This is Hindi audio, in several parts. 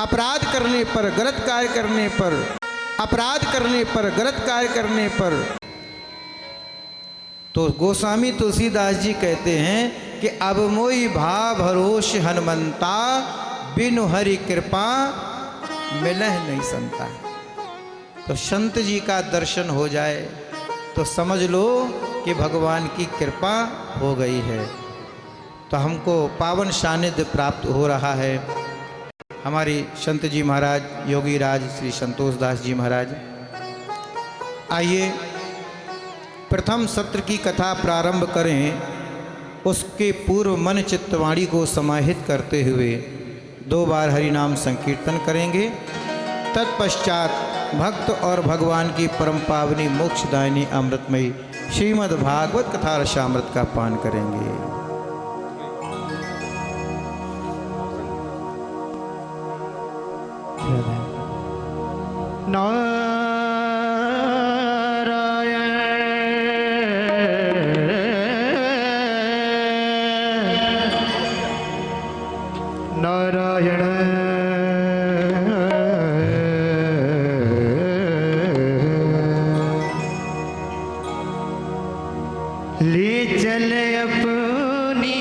अपराध करने पर, गलत कार्य करने पर, अपराध करने पर, गलत कार्य करने पर, तो गोस्वामी तुलसीदास जी कहते हैं कि अब मोई भाव भरोस हनुमंता, बिनु हरि कृपा मिलह नहीं संता। तो संत जी का दर्शन हो जाए तो समझ लो कि भगवान की कृपा हो गई है। तो हमको पावन सानिध्य प्राप्त हो रहा है। हमारी संत जी महाराज, योगी राज श्री संतोष दास जी महाराज, आइए प्रथम सत्र की कथा प्रारंभ करें। उसके पूर्व मन चित्तवाणी को समाहित करते हुए 2 बार हरिनाम संकीर्तन करेंगे। तत्पश्चात भक्त और भगवान की परम पावनी मोक्षदायिनी अमृतमयी श्रीमद् भागवत कथा रसामृत का पान करेंगे। नारायण ले चल अपनी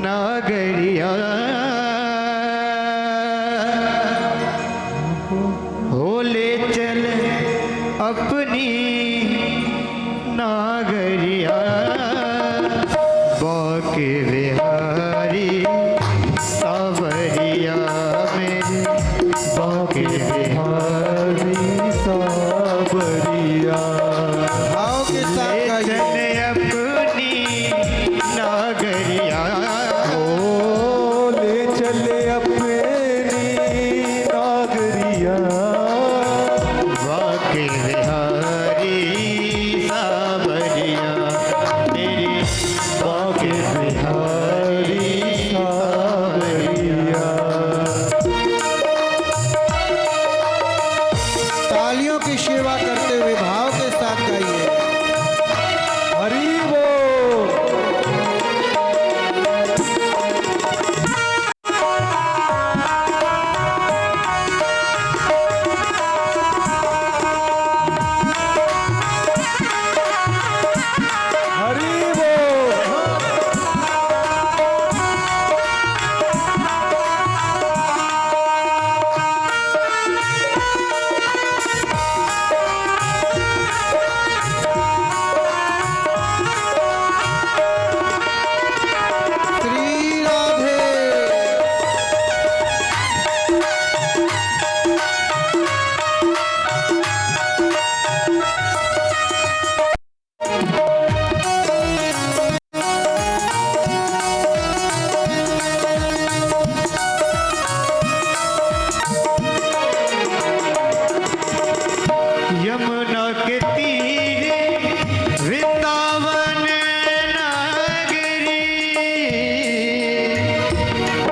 नागरिया, हो ले चल अपनी नागरिया, बाके बिहारी सावरिया मेरे, बाके बिहारी सावरिया। भाव के साथ चले अपनी नागरिया, ओ ले चले अपनी नागरिया, बाके बिहारी सावरिया मेरे, बाके बिहारी सावरिया। तालियों की सेवा करते हुए भाव के साथ गाइए। हरि बोल। हरि बोल। श्री राधे। यमुना के तीरे वृंदावन नागरी,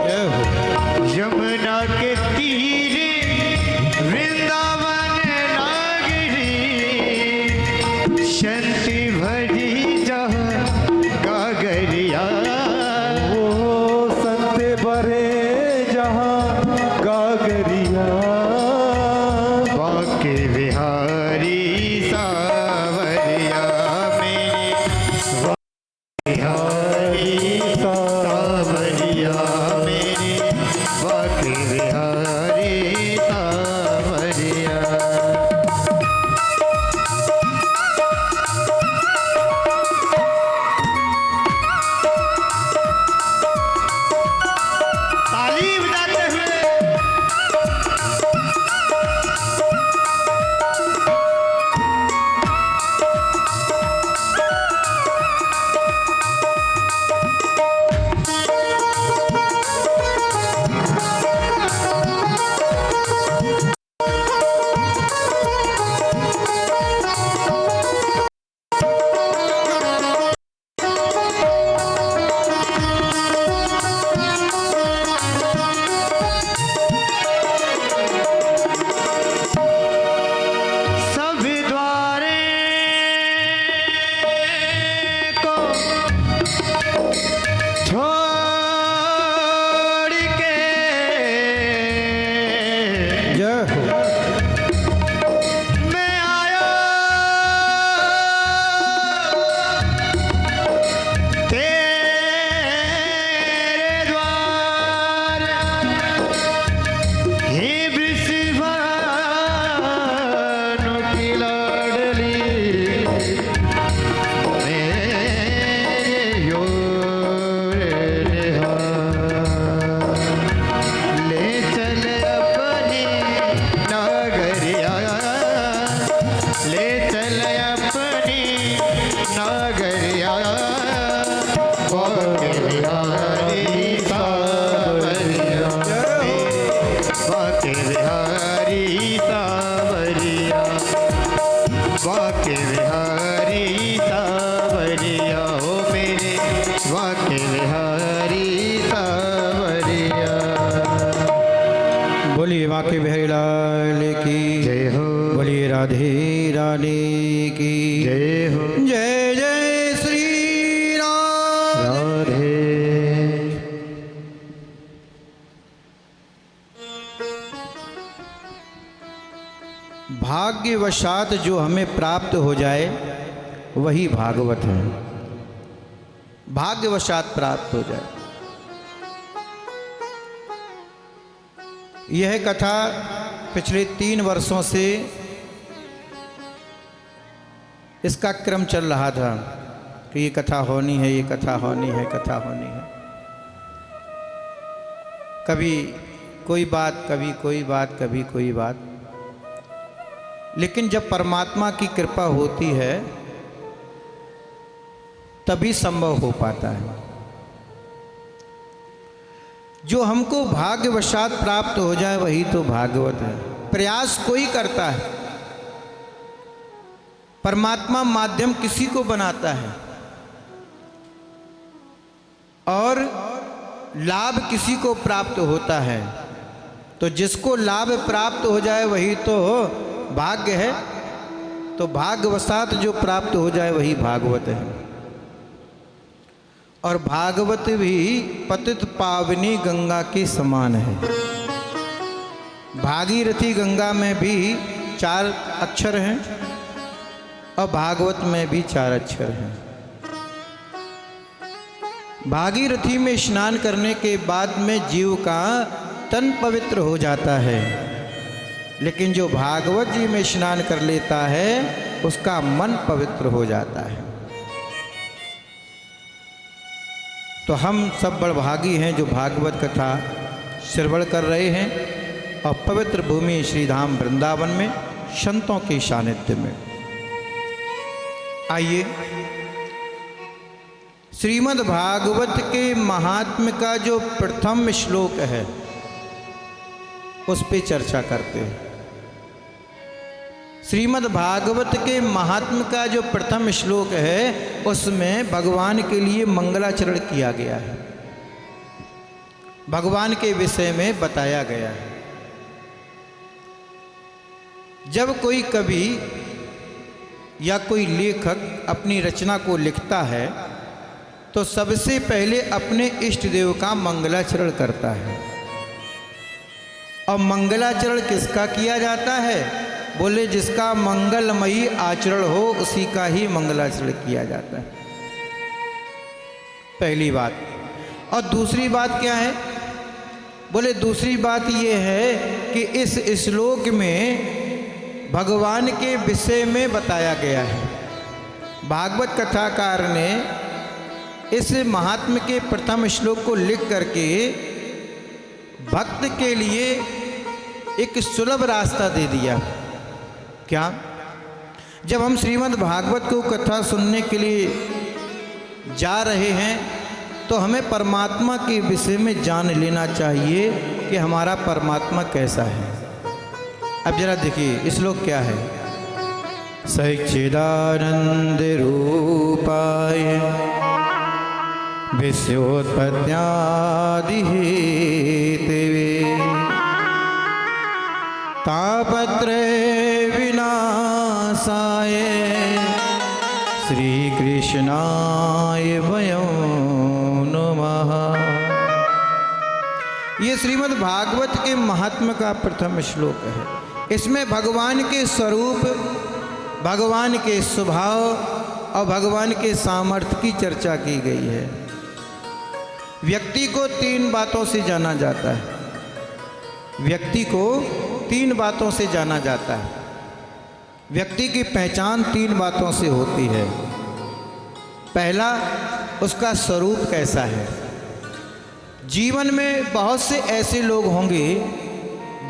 जय हो। यमुना के तीरे वृंदावन नागरी, शांति भरी जहाँ गागरिया, ओ संत बरे जहाँ गागरिया, बाके बिहारी सावरिया मेरे, बिहारी सावरिया मेरे, बाके बिहारी सावरिया। ताली बजाते हुए बांके बिहारी लाल की जय हो, बोलिए राधे रानी की जय हो, जय जय श्री राम। राधे। भाग्यवशात जो हमें प्राप्त हो जाए वही भागवत है। भाग्यवशात प्राप्त हो जाए। यह कथा पिछले 3 वर्षों से इसका क्रम चल रहा था कि ये कथा होनी है, ये कथा होनी है, कथा होनी है। कभी कोई बात, कभी कोई बात, कभी कोई बात। लेकिन जब परमात्मा की कृपा होती है तभी संभव हो पाता है। जो हमको भाग्यवशात प्राप्त हो जाए वही तो भागवत है। प्रयास कोई करता है, परमात्मा माध्यम किसी को बनाता है और लाभ किसी को प्राप्त होता है। तो जिसको लाभ प्राप्त हो जाए वही तो भाग्य है। तो भाग्यवशात जो प्राप्त हो जाए वही भागवत है। और भागवत भी पतित पावनी गंगा के समान है। भागीरथी गंगा में भी 4 अक्षर हैं और भागवत में भी 4 अक्षर हैं। भागीरथी में स्नान करने के बाद में जीव का तन पवित्र हो जाता है, लेकिन जो भागवत जी में स्नान कर लेता है उसका मन पवित्र हो जाता है। तो हम सब बड़भागी हैं जो भागवत कथा श्रवण कर रहे हैं और पवित्र भूमि श्रीधाम वृंदावन में संतों के सानिध्य में। आइए श्रीमद् भागवत के महात्म्य का जो प्रथम श्लोक है उस पे चर्चा करते हैं। श्रीमद् भागवत के महात्म्य का जो प्रथम श्लोक है उसमें भगवान के लिए मंगलाचरण किया गया है, भगवान के विषय में बताया गया है। जब कोई कवि या कोई लेखक अपनी रचना को लिखता है तो सबसे पहले अपने इष्ट देव का मंगलाचरण करता है। और मंगलाचरण किसका किया जाता है? बोले जिसका मंगलमयी आचरण हो उसी का ही मंगलाचरण किया जाता है। पहली बात। और दूसरी बात क्या है? बोले दूसरी बात ये है कि इस श्लोक में भगवान के विषय में बताया गया है। भागवत कथाकार ने इस महात्म्य के प्रथम श्लोक को लिख करके भक्त के लिए एक सुलभ रास्ता दे दिया। क्या? जब हम श्रीमद् भागवत को कथा सुनने के लिए जा रहे हैं तो हमें परमात्मा के विषय में जान लेना चाहिए कि हमारा परमात्मा कैसा है। अब जरा देखिए श्लोक क्या है। सच्चिदानंद रूपाय विश्वोत्पत्त्यादि हेतवे तापत्रय विनाशाय श्री कृष्णाय वयं नमः। ये श्रीमद् भागवत के महात्म्य का प्रथम श्लोक है। इसमें भगवान के स्वरूप, भगवान के स्वभाव और भगवान के सामर्थ्य की चर्चा की गई है। व्यक्ति को 3 बातों से जाना जाता है। व्यक्ति को 3 बातों से जाना जाता है। व्यक्ति की पहचान 3 बातों से होती है। पहला, उसका स्वरूप कैसा है। जीवन में बहुत से ऐसे लोग होंगे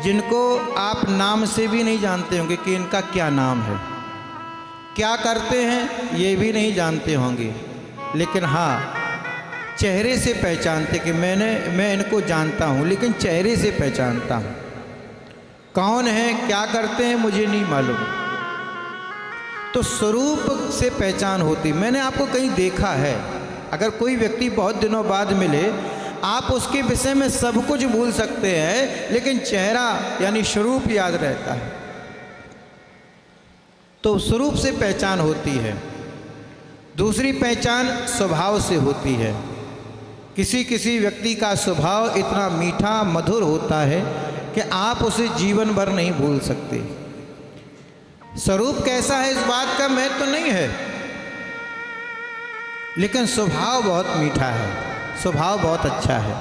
जिनको आप नाम से भी नहीं जानते होंगे कि इनका क्या नाम है, क्या करते हैं ये भी नहीं जानते होंगे, लेकिन हाँ चेहरे से पहचानते कि मैं इनको जानता हूँ, लेकिन चेहरे से पहचानता हूँ। कौन है, क्या करते हैं मुझे नहीं मालूम। तो स्वरूप से पहचान होती। मैंने आपको कहीं देखा है, अगर कोई व्यक्ति बहुत दिनों बाद मिले आप उसके विषय में सब कुछ भूल सकते हैं, लेकिन चेहरा यानी स्वरूप याद रहता है। तो स्वरूप से पहचान होती है। दूसरी पहचान स्वभाव से होती है। किसी किसी व्यक्ति का स्वभाव इतना मीठा मधुर होता है कि आप उसे जीवन भर नहीं भूल सकते। स्वरूप कैसा है इस बात का महत्व तो नहीं है, लेकिन स्वभाव बहुत मीठा है, स्वभाव बहुत अच्छा है।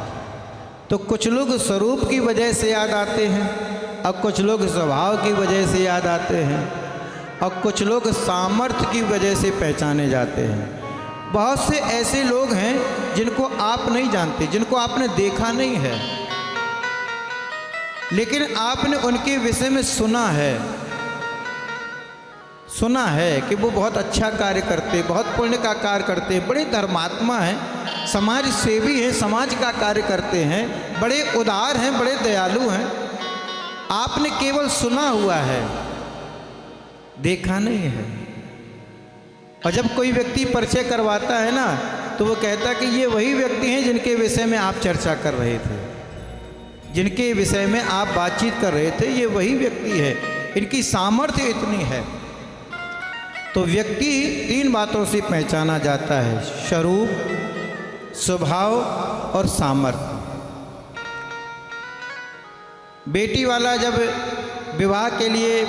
तो कुछ लोग स्वरूप की वजह से याद आते हैं, और कुछ लोग स्वभाव की वजह से याद आते हैं, और कुछ लोग सामर्थ्य की वजह से पहचाने जाते हैं। बहुत से ऐसे लोग हैं जिनको आप नहीं जानते, जिनको आपने देखा नहीं है, लेकिन आपने उनके विषय में सुना है कि वो बहुत अच्छा कार्य करते, बहुत पुण्य का कार्य करते, बड़े धर्मात्मा हैं, समाज सेवी हैं, समाज का कार्य करते हैं, बड़े उदार हैं, बड़े दयालु हैं। आपने केवल सुना हुआ है, देखा नहीं है। और जब कोई व्यक्ति परिचय करवाता है ना, तो वो कहता कि ये वही व्यक्ति हैं जिनके विषय में आप चर्चा कर रहे थे, जिनके विषय में आप बातचीत कर रहे थे, ये वही व्यक्ति है, इनकी सामर्थ्य इतनी है। तो व्यक्ति 3 बातों से पहचाना जाता है: स्वरूप, स्वभाव और सामर्थ्य। बेटी वाला जब विवाह के लिए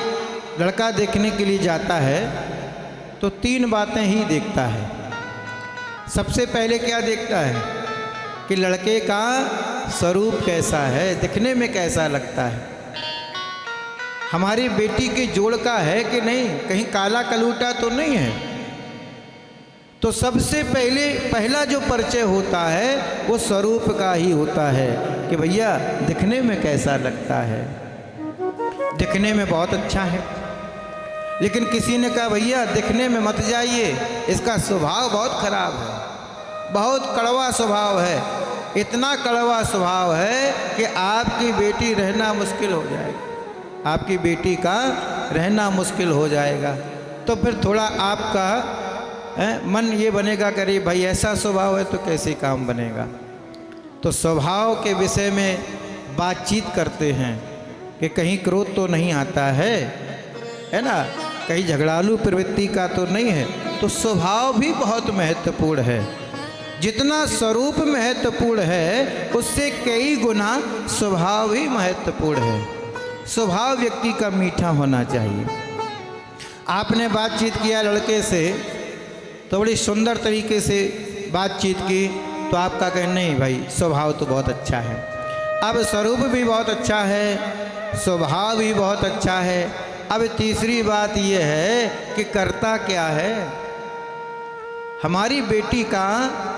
लड़का देखने के लिए जाता है तो 3 बातें ही देखता है। सबसे पहले क्या देखता है कि लड़के का स्वरूप कैसा है, दिखने में कैसा लगता है, हमारी बेटी के जोड़ का है कि नहीं, कहीं काला कलूटा तो नहीं है। तो सबसे पहला जो परिचय होता है वो स्वरूप का ही होता है कि भैया दिखने में कैसा लगता है। दिखने में बहुत अच्छा है, लेकिन किसी ने कहा भैया दिखने में मत जाइए, इसका स्वभाव बहुत खराब है, बहुत कड़वा स्वभाव है, इतना कड़वा स्वभाव है कि आपकी बेटी रहना मुश्किल हो जाएगा, आपकी बेटी का रहना मुश्किल हो जाएगा। तो फिर थोड़ा आपका मन ये बनेगा कि अरे भाई ऐसा स्वभाव है तो कैसे काम बनेगा। तो स्वभाव के विषय में बातचीत करते हैं कि कहीं क्रोध तो नहीं आता है ना, कहीं झगड़ालू प्रवृत्ति का तो नहीं है। तो स्वभाव भी बहुत महत्वपूर्ण है। जितना स्वरूप महत्वपूर्ण है उससे कई गुना स्वभाव ही महत्वपूर्ण है। स्वभाव व्यक्ति का मीठा होना चाहिए। आपने बातचीत किया लड़के से तो बड़ी सुंदर तरीके से बातचीत की, तो आपका कहना नहीं भाई स्वभाव तो बहुत अच्छा है। अब स्वरूप भी बहुत अच्छा है, स्वभाव भी बहुत अच्छा है। अब तीसरी बात यह है कि करता क्या है, हमारी बेटी का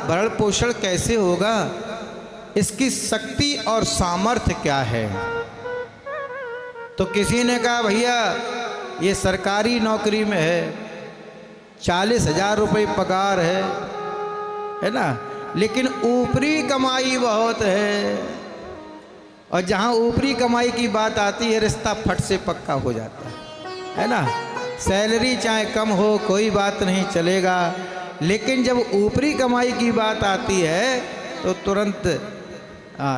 भरण पोषण कैसे होगा, इसकी शक्ति और सामर्थ्य क्या है। तो किसी ने कहा भैया ये सरकारी नौकरी में है, 40,000 रुपये पगार है ना, लेकिन ऊपरी कमाई बहुत है। और जहाँ ऊपरी कमाई की बात आती है रिश्ता फट से पक्का हो जाता है ना। सैलरी चाहे कम हो कोई बात नहीं, चलेगा, लेकिन जब ऊपरी कमाई की बात आती है तो तुरंत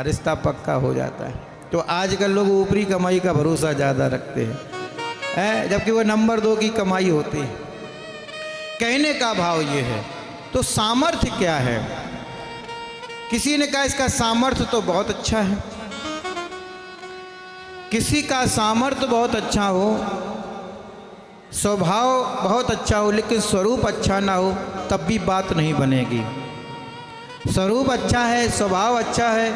रिश्ता पक्का हो जाता है। तो आजकल लोग ऊपरी कमाई का भरोसा ज़्यादा रखते हैं, जबकि वो नंबर 2 की कमाई होती है। कहने का भाव ये है। तो सामर्थ्य क्या है? किसी ने कहा इसका सामर्थ्य तो बहुत अच्छा है। किसी का सामर्थ्य बहुत अच्छा हो, स्वभाव बहुत अच्छा हो, लेकिन स्वरूप अच्छा ना हो तब भी बात नहीं बनेगी। स्वरूप अच्छा है, स्वभाव अच्छा है,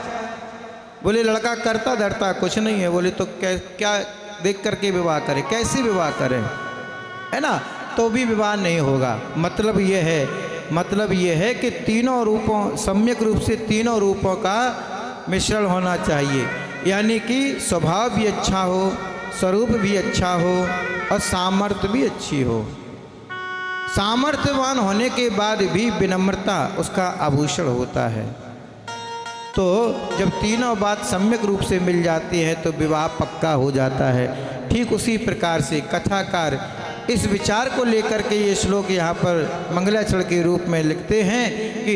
बोले लड़का करता धरता कुछ नहीं है, बोले तो क्या देख करके विवाह करें, कैसे विवाह करें, है ना, तो भी विवाह नहीं होगा। मतलब ये है कि तीनों रूपों, सम्यक रूप से तीनों रूपों का मिश्रण होना चाहिए। यानी कि स्वभाव भी अच्छा हो, स्वरूप भी अच्छा हो और सामर्थ्य भी अच्छी हो। सामर्थ्यवान होने के बाद भी विनम्रता उसका आभूषण होता है। तो जब तीनों बात सम्यक रूप से मिल जाती है तो विवाह पक्का हो जाता है। ठीक उसी प्रकार से कथाकार इस विचार को लेकर के ये श्लोक यहाँ पर मंगलाचरण के रूप में लिखते हैं कि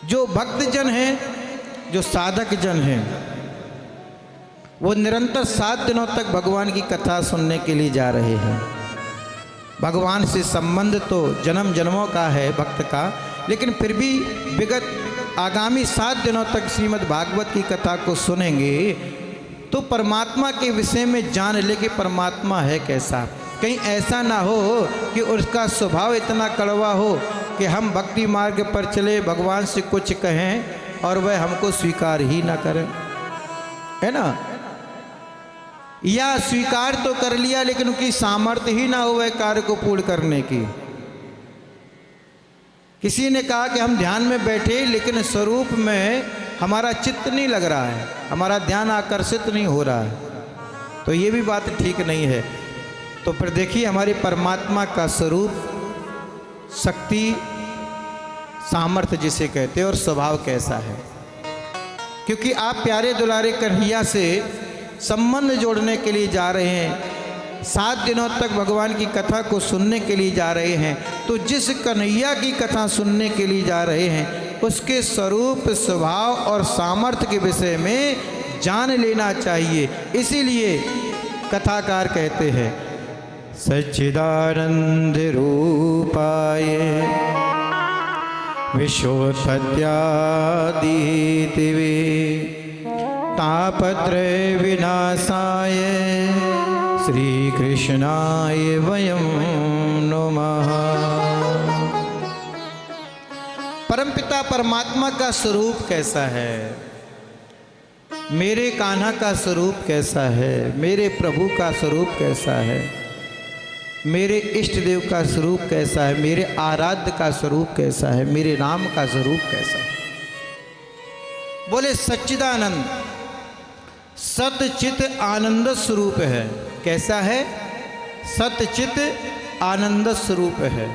जो भक्तजन हैं, जो साधक जन हैं, वो निरंतर 7 दिनों तक भगवान की कथा सुनने के लिए जा रहे हैं। भगवान से संबंध तो जन्म जन्मों का है भक्त का, लेकिन फिर भी विगत आगामी 7 दिनों तक श्रीमद् भागवत की कथा को सुनेंगे तो परमात्मा के विषय में जान ले कि परमात्मा है कैसा। कहीं ऐसा ना हो कि उसका स्वभाव इतना कड़वा हो कि हम भक्ति मार्ग पर चले, भगवान से कुछ कहें और वह हमको स्वीकार ही ना करें, है ना। या स्वीकार तो कर लिया लेकिन उनकी सामर्थ्य ही ना हो वह कार्य को पूर्ण करने की। किसी ने कहा कि हम ध्यान में बैठे लेकिन स्वरूप में हमारा चित्त नहीं लग रहा है, हमारा ध्यान आकर्षित नहीं हो रहा है, तो ये भी बात ठीक नहीं है। तो फिर देखिए हमारी परमात्मा का स्वरूप, शक्ति, सामर्थ्य जिसे कहते हैं और स्वभाव कैसा है। क्योंकि आप प्यारे दुलारे कन्हैया से संबंध जोड़ने के लिए जा रहे हैं, 7 दिनों तक भगवान की कथा को सुनने के लिए जा रहे हैं, तो जिस कन्हैया की कथा सुनने के लिए जा रहे हैं उसके स्वरूप, स्वभाव और सामर्थ्य के विषय में जान लेना चाहिए। इसीलिए कथाकार कहते हैं सच्चिदानंद रूपाय विश्वोत्पत्त्यादितिवे तापत्रय विनाशाय श्री कृष्णाय वयं नमः। परमपिता परमात्मा का स्वरूप कैसा है, मेरे कान्हा का स्वरूप कैसा है, मेरे प्रभु का स्वरूप कैसा है, मेरे इष्ट देव का स्वरूप कैसा है, मेरे आराध्य का स्वरूप कैसा है, मेरे राम का स्वरूप कैसा है। बोले सच्चिदानंद, सतचित आनंद स्वरूप है। कैसा है? सतचित आनंद स्वरूप है।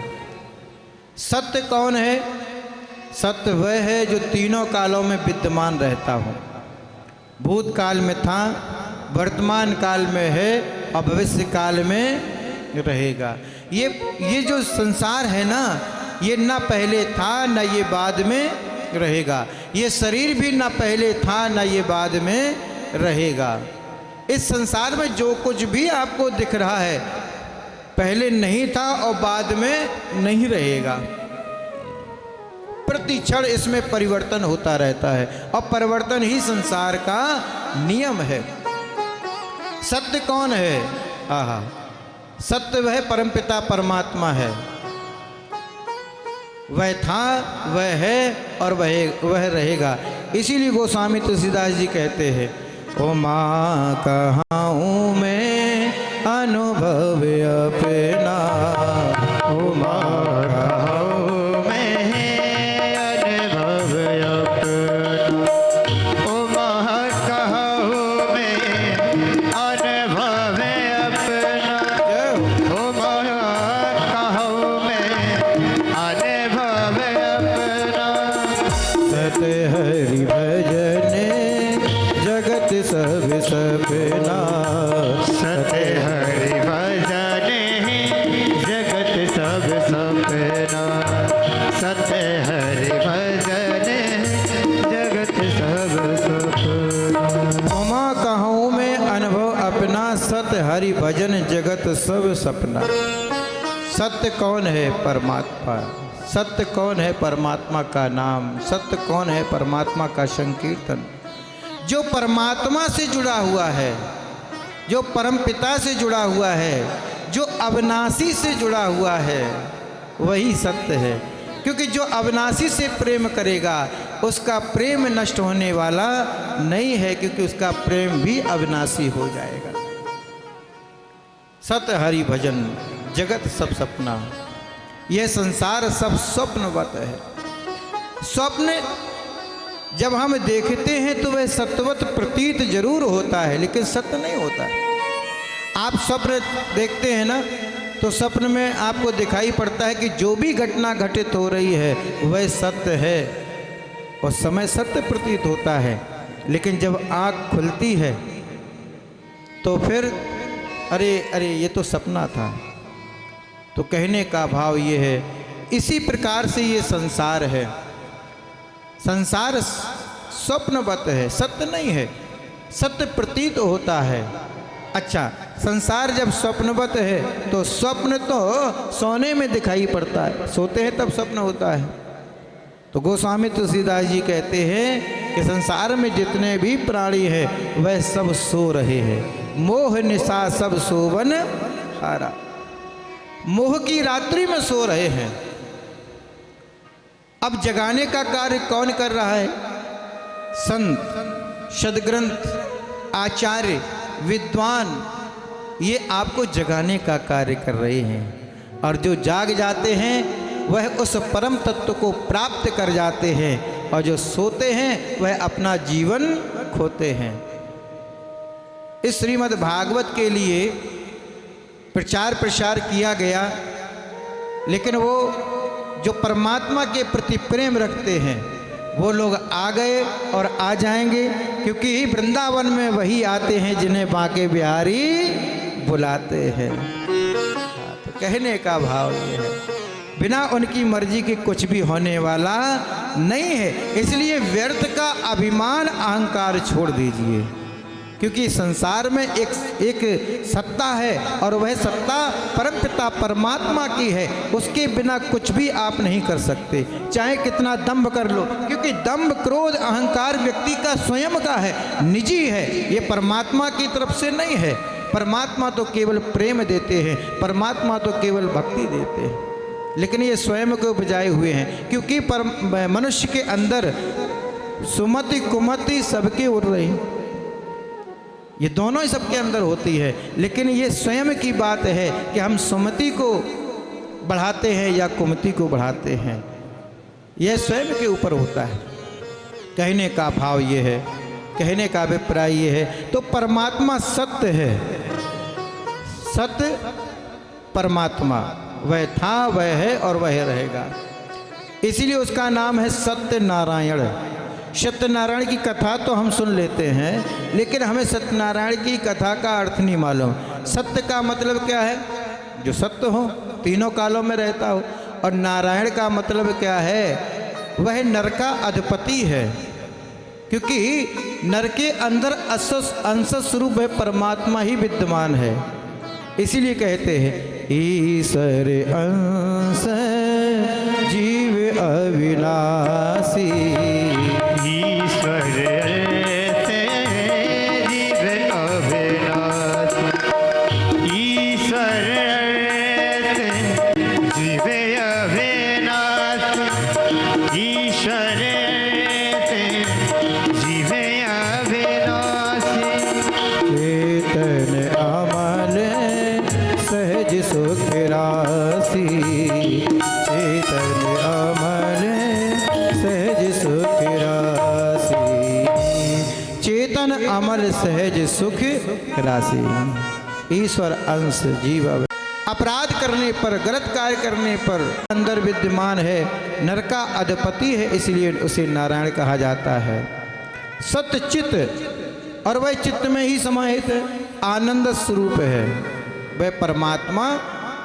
सत्य कौन है? सत्य वह है जो तीनों कालों में विद्यमान रहता हो। भूतकाल में था, वर्तमान काल में है और भविष्य काल में रहेगा। ये जो संसार है ना, ये ना पहले था ना ये बाद में रहेगा। ये शरीर भी ना पहले था ना ये बाद में रहेगा। इस संसार में जो कुछ भी आपको दिख रहा है पहले नहीं था और बाद में नहीं रहेगा। प्रति क्षण इसमें परिवर्तन होता रहता है और परिवर्तन ही संसार का नियम है। सत्य कौन है? आहा, सत्य वह परमपिता परमात्मा है। वह था, वह है और वह रहेगा। इसीलिए गोस्वामी तुलसीदास जी कहते हैं, ओ माँ कहाऊँ मैं अनुभव अपना, ओ माँ कहाऊँ मैं अनुभव अपना, ओ माँ कहाऊँ मैं अनुभव अपना, ओ माँ कहाऊँ मैं अनुभव अपना। सत हरि भजन जगत सब सपना, सत हरि भजन जगत सब सपना, सत हरि भजन जगत सब सपना। उमा कहूँ मैं अनुभव अपना, सत हरि भजन जगत सब सपना। सत्य कौन है? परमात्मा। सत्य कौन है? परमात्मा का नाम। सत्य कौन है? परमात्मा का संकीर्तन। जो परमात्मा से जुड़ा हुआ है, जो परम पिता से जुड़ा हुआ है, जो अविनाशी से जुड़ा हुआ है, वही सत्य है। क्योंकि जो अविनाशी से प्रेम करेगा उसका प्रेम नष्ट होने वाला नहीं है, क्योंकि उसका प्रेम भी अविनाशी हो जाएगा। सत्य हरि भजन जगत सब सपना। यह संसार सब स्वप्नवत है। स्वप्न जब हम देखते हैं तो वह सत्यवत प्रतीत जरूर होता है, लेकिन सत्य नहीं होता। आप स्वप्न देखते हैं ना, तो स्वप्न में आपको दिखाई पड़ता है कि जो भी घटना घटित हो रही है वह सत्य है और समय सत्य प्रतीत होता है। लेकिन जब आँख खुलती है तो फिर अरे अरे ये तो सपना था। तो कहने का भाव ये है, इसी प्रकार से ये संसार है। संसार स्वप्नवत है, सत्य नहीं है, सत्य प्रतीत होता है। अच्छा, संसार जब स्वप्नवत है तो स्वप्न तो सोने में दिखाई पड़ता है, सोते हैं तब स्वप्न होता है। तो गोस्वामी तुलसीदास जी कहते हैं कि संसार में जितने भी प्राणी हैं वह सब सो रहे हैं। मोह निशा सब सोवन हारा, मोह की रात्रि में सो रहे हैं। अब जगाने का कार्य कौन कर रहा है? संत, सद्ग्रंथ, आचार्य, विद्वान, ये आपको जगाने का कार्य कर रहे हैं। और जो जाग जाते हैं वह उस परम तत्व को प्राप्त कर जाते हैं, और जो सोते हैं वह अपना जीवन खोते हैं। इस श्रीमद् भागवत के लिए प्रचार प्रसार किया गया, लेकिन वो जो परमात्मा के प्रति प्रेम रखते हैं वो लोग आ गए और आ जाएंगे, क्योंकि वृंदावन में वही आते हैं जिन्हें बांके बिहारी बुलाते हैं। तो कहने का भाव ये है, बिना उनकी मर्जी के कुछ भी होने वाला नहीं है। इसलिए व्यर्थ का अभिमान अहंकार छोड़ दीजिए, क्योंकि संसार में एक सत्ता है और वह सत्ता परमपिता परमात्मा की है। उसके बिना कुछ भी आप नहीं कर सकते, चाहे कितना दंभ कर लो, क्योंकि दंभ क्रोध अहंकार व्यक्ति का स्वयं का है, निजी है, ये परमात्मा की तरफ से नहीं है। परमात्मा तो केवल प्रेम देते हैं, परमात्मा तो केवल भक्ति देते हैं, लेकिन ये स्वयं को उपजाए हुए हैं। क्योंकि मनुष्य के अंदर सुमति कुमति सबके उड़ रही, ये दोनों ही सबके अंदर होती है, लेकिन ये स्वयं की बात है कि हम सुमति को बढ़ाते हैं या कुमति को बढ़ाते हैं, यह स्वयं के ऊपर होता है। कहने का भाव ये है, कहने का अभिप्राय ये है। तो परमात्मा सत्य है, सत्य परमात्मा वह था, वह है और वह रहेगा। इसीलिए उसका नाम है सत्यनारायण। सत्यनारायण की कथा तो हम सुन लेते हैं, लेकिन हमें सत्यनारायण की कथा का अर्थ नहीं मालूम। सत्य का मतलब क्या है? जो सत्य हो, तीनों कालों में रहता हो। और नारायण का मतलब क्या है? वह नर का अधिपति है, क्योंकि नर के अंदर अंश स्वरूप है परमात्मा ही विद्यमान है। इसीलिए कहते हैं ईश्वर अंश जीव अविनाशी, ईश्वर से जीव अविनाशी, ईश्वर से जीव अविनाशी, ईश्वर से जीव अविनाशी। चेतन अमल सहज सुख राशि, चेतन अमल सहज सुख राशि, चेतन अमल सहज सुख राशि। ईश्वर अंश जीव अपराध करने पर, गलत कार्य करने पर अंदर विद्यमान है, नर का अधिपति है, इसलिए उसे नारायण कहा जाता है। सत्य चित्त, और वह चित्त में ही समाहित है, आनंद स्वरूप है। वह परमात्मा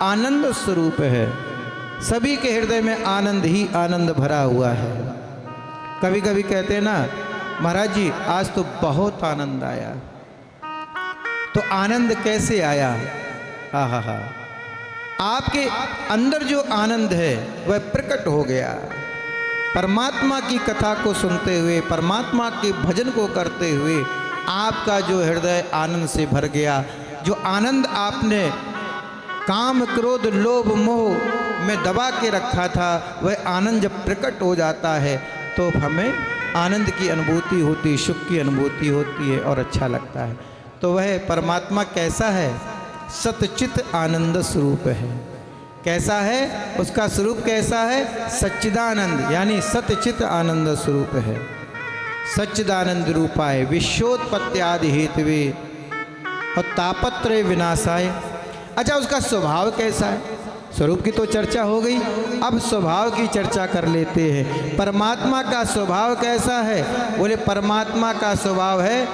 आनंद स्वरूप है, सभी के हृदय में आनंद ही आनंद भरा हुआ है। कभी कभी कहते हैं ना, महाराज जी आज तो बहुत आनंद आया। तो आनंद कैसे आया? हा हा हा, आपके अंदर जो आनंद है वह प्रकट हो गया। परमात्मा की कथा को सुनते हुए, परमात्मा के भजन को करते हुए आपका जो हृदय आनंद से भर गया। जो आनंद आपने काम क्रोध लोभ मोह में दबा के रखा था, वह आनंद जब प्रकट हो जाता है तो हमें आनंद की अनुभूति होती, सुख की अनुभूति होती है और अच्छा लगता है। तो वह परमात्मा कैसा है? सतचित आनंद स्वरूप है। कैसा है? उसका स्वरूप कैसा है? सच्चिदानंद, यानी सतचित आनंद स्वरूप है। सच्चिदानंद रूपाय विश्वोत्पत्त्यादि हेतवे और तापत्रय विनाशाय। अच्छा, उसका स्वभाव कैसा है? स्वरूप की तो चर्चा हो गई, अब स्वभाव की चर्चा कर लेते हैं। परमात्मा का स्वभाव कैसा है? बोले परमात्मा का स्वभाव है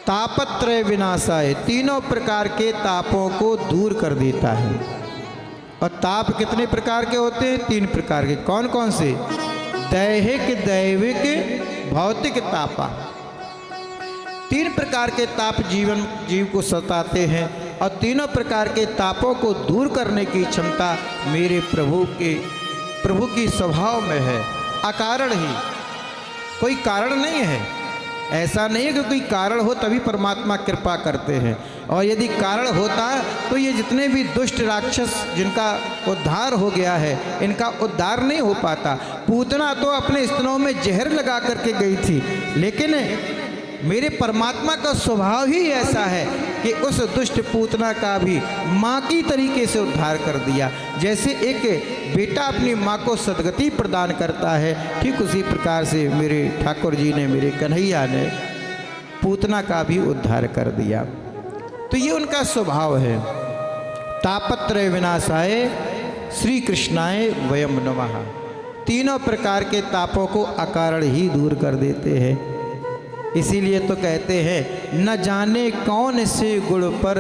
तापत्रय विनाशाय, तीनों प्रकार के तापों को दूर कर देता है। और ताप कितने प्रकार के होते हैं? 3 प्रकार के। कौन कौन से? दैहिक, दैविक, भौतिक तापा। 3 प्रकार के ताप जीव को सताते हैं और तीनों प्रकार के तापों को दूर करने की क्षमता मेरे प्रभु की स्वभाव में है, अकारण ही। कोई कारण नहीं है, ऐसा नहीं है कि कोई कारण हो तभी परमात्मा कृपा करते हैं। और यदि कारण होता तो ये जितने भी दुष्ट राक्षस जिनका उद्धार हो गया है, इनका उद्धार नहीं हो पाता। पूतना तो अपने स्तनों में जहर लगा करके गई थी, लेकिन मेरे परमात्मा का स्वभाव ही ऐसा है कि उस दुष्ट पूतना का भी माँ की तरीके से उद्धार कर दिया। जैसे एक बेटा अपनी माँ को सदगति प्रदान करता है, ठीक उसी प्रकार से मेरे ठाकुर जी ने, मेरे कन्हैया ने पूतना का भी उद्धार कर दिया। तो ये उनका स्वभाव है। तापत्रय विनाशाय श्री कृष्णाय वयम नमः। तीनों प्रकार के तापों को अकारण ही दूर कर देते हैं। इसीलिए तो कहते हैं न जाने कौन से गुण पर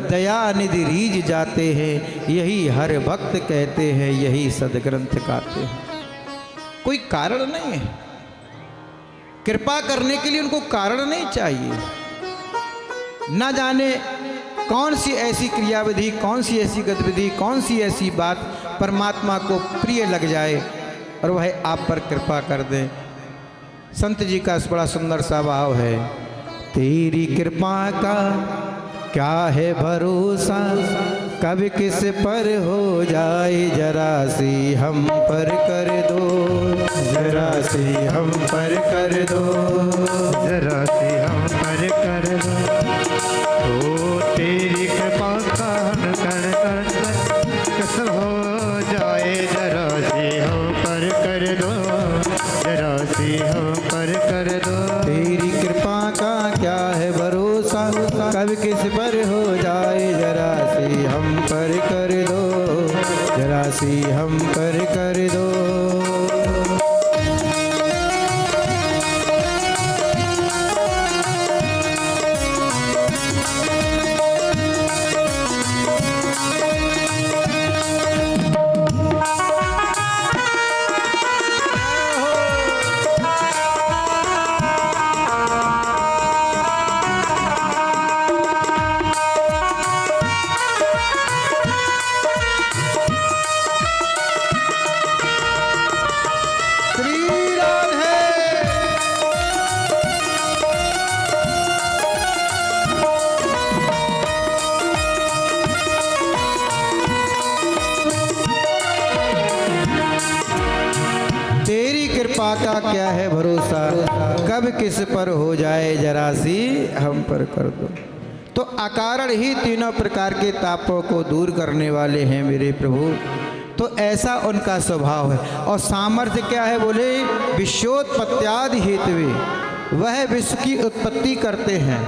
दया निधि रीझ जाते हैं, यही हर भक्त कहते हैं, यही सदग्रंथ गाते हैं। कोई कारण नहीं है, कृपा करने के लिए उनको कारण नहीं चाहिए। न जाने कौन सी ऐसी क्रियाविधि, कौन सी ऐसी गतिविधि, कौन सी ऐसी बात परमात्मा को प्रिय लग जाए और वह आप पर कृपा कर दे। संत जी का बड़ा सुंदर सा भाव है, तेरी कृपा का क्या है भरोसा, कब किस पर हो जाए, जरा सी हम पर कर दो, जरा सी हम पर कर दो, जरा सी हम पर कर दो। ओ तेरी कृपा का कण कण कसर हो जाए, जरा सी हम पर कर दो, जरा सी हम पर कर दो। तेरी कृपा का क्या है भरोसा, कब किस पर हो जाए, जरा सी हम पर कर दो, जरा सी हम पर कर दो। का क्या है भरोसा, कब किस पर हो जाए, जरा सी हम पर कर दो। तो अकारण ही तीनों प्रकार के तापों को दूर करने वाले हैं मेरे प्रभु। तो ऐसा उनका स्वभाव है। और सामर्थ्य क्या है, बोले विश्वोत्पत्त्यादि हेतवे, वह विश्व की उत्पत्ति करते हैं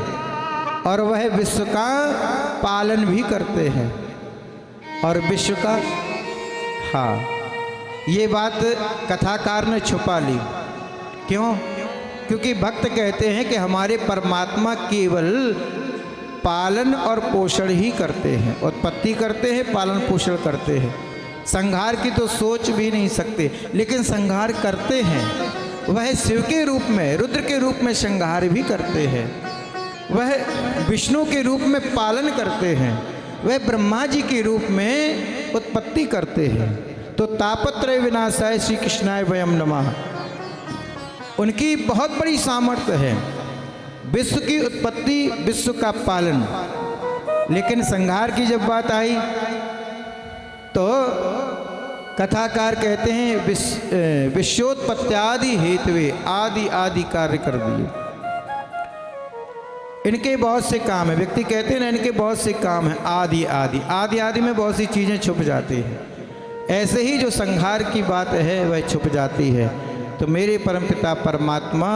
और वह विश्व का पालन भी करते हैं। और विश्व का, हाँ, ये बात कथाकार ने छुपा ली। क्यों? क्योंकि भक्त कहते हैं कि हमारे परमात्मा केवल पालन और पोषण ही करते हैं, उत्पत्ति करते हैं, पालन पोषण करते हैं। संहार की तो सोच भी नहीं सकते, लेकिन संहार करते हैं। वह शिव के रूप में, रुद्र के रूप में संहार भी करते हैं। वह विष्णु के रूप में पालन करते हैं। वह ब्रह्मा जी के रूप में उत्पत्ति करते हैं। तो तापत्रय विनाशाय श्री कृष्णाय वयम नमः, उनकी बहुत बड़ी सामर्थ्य है। विश्व की उत्पत्ति, विश्व का पालन। लेकिन संहार की जब बात आई तो कथाकार कहते हैं विश्वोत्पत्त्यादि हेतवे, आदि आदि कार्य कर दिए। इनके बहुत से काम है। व्यक्ति कहते हैं ना, इनके बहुत से काम हैं, आदि आदि आदि आदि में बहुत सी चीज़ें छुप जाती हैं। ऐसे ही जो संहार की बात है वह छुप जाती है। तो मेरे परमपिता परमात्मा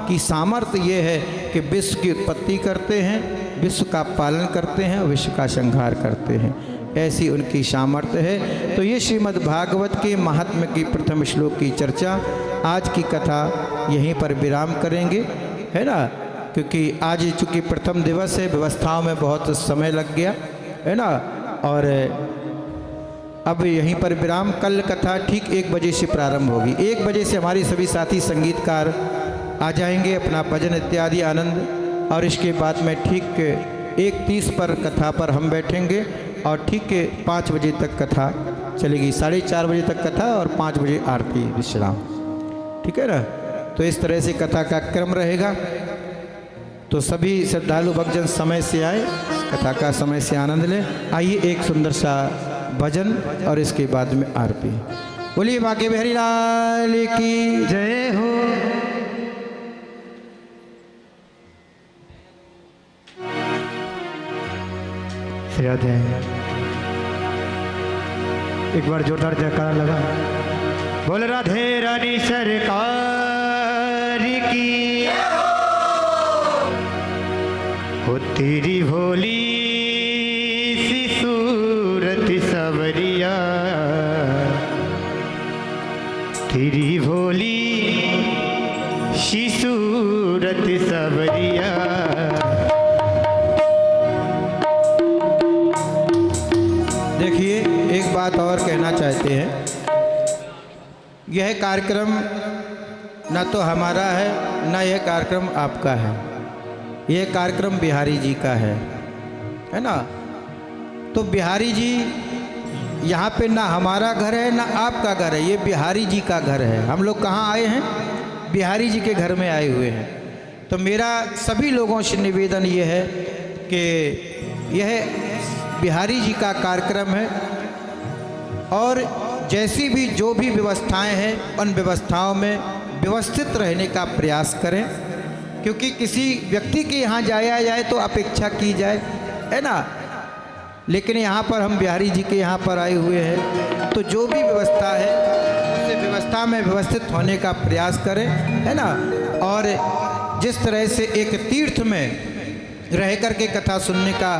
की सामर्थ्य ये है कि विश्व की उत्पत्ति करते हैं, विश्व का पालन करते हैं, विश्व का संहार करते हैं। ऐसी उनकी सामर्थ्य है। तो ये श्रीमद् भागवत के महात्म्य की प्रथम श्लोक की चर्चा, आज की कथा यहीं पर विराम करेंगे, है ना। क्योंकि आज चूँकि प्रथम दिवस है, व्यवस्थाओं में बहुत समय लग गया, है ना। और अब यहीं पर विराम। कल कथा ठीक 1 बजे से प्रारंभ होगी। 1 बजे से हमारे सभी साथी संगीतकार आ जाएंगे, अपना भजन इत्यादि आनंद, और इसके बाद में ठीक 1:30 पर कथा पर हम बैठेंगे और ठीक 5 बजे तक कथा चलेगी। 4:30 बजे तक कथा और 5 बजे आरती विश्राम। ठीक है ना? तो इस तरह से कथा का क्रम रहेगा। तो सभी श्रद्धालु भक्तजन समय से आए, कथा का समय से आनंद लें। आइए एक सुंदर सा भजन और इसके बाद में आरती। बोलिए बांके बिहारी लाल की जय हो। राधे। एक बार जोरदार जयकारा लगा। बोल राधे रानी सरकार की हो, तेरी भोली सी सूरत सवरिया, तेरी भोली सी सूरत सवरिया। देखिए, एक बात और कहना चाहते हैं। यह कार्यक्रम न तो हमारा है, न यह कार्यक्रम आपका है। यह कार्यक्रम बिहारी जी का है ना? तो बिहारी जी यहाँ पे ना हमारा घर है ना आपका घर है, ये बिहारी जी का घर है। हम लोग कहाँ आए हैं? बिहारी जी के घर में आए हुए हैं। तो मेरा सभी लोगों से निवेदन ये है कि यह बिहारी जी का कार्यक्रम है और जैसी भी जो भी व्यवस्थाएं हैं उन व्यवस्थाओं में व्यवस्थित रहने का प्रयास करें, क्योंकि किसी व्यक्ति के यहाँ जाया जाए तो अपेक्षा की जाए, है ना? लेकिन यहाँ पर हम बिहारी जी के यहाँ पर आए हुए हैं, तो जो भी व्यवस्था है उस व्यवस्था में व्यवस्थित होने का प्रयास करें, है ना? और जिस तरह से एक तीर्थ में रह कर के कथा सुनने का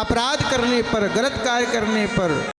अपराध करने पर, गलत कार्य करने पर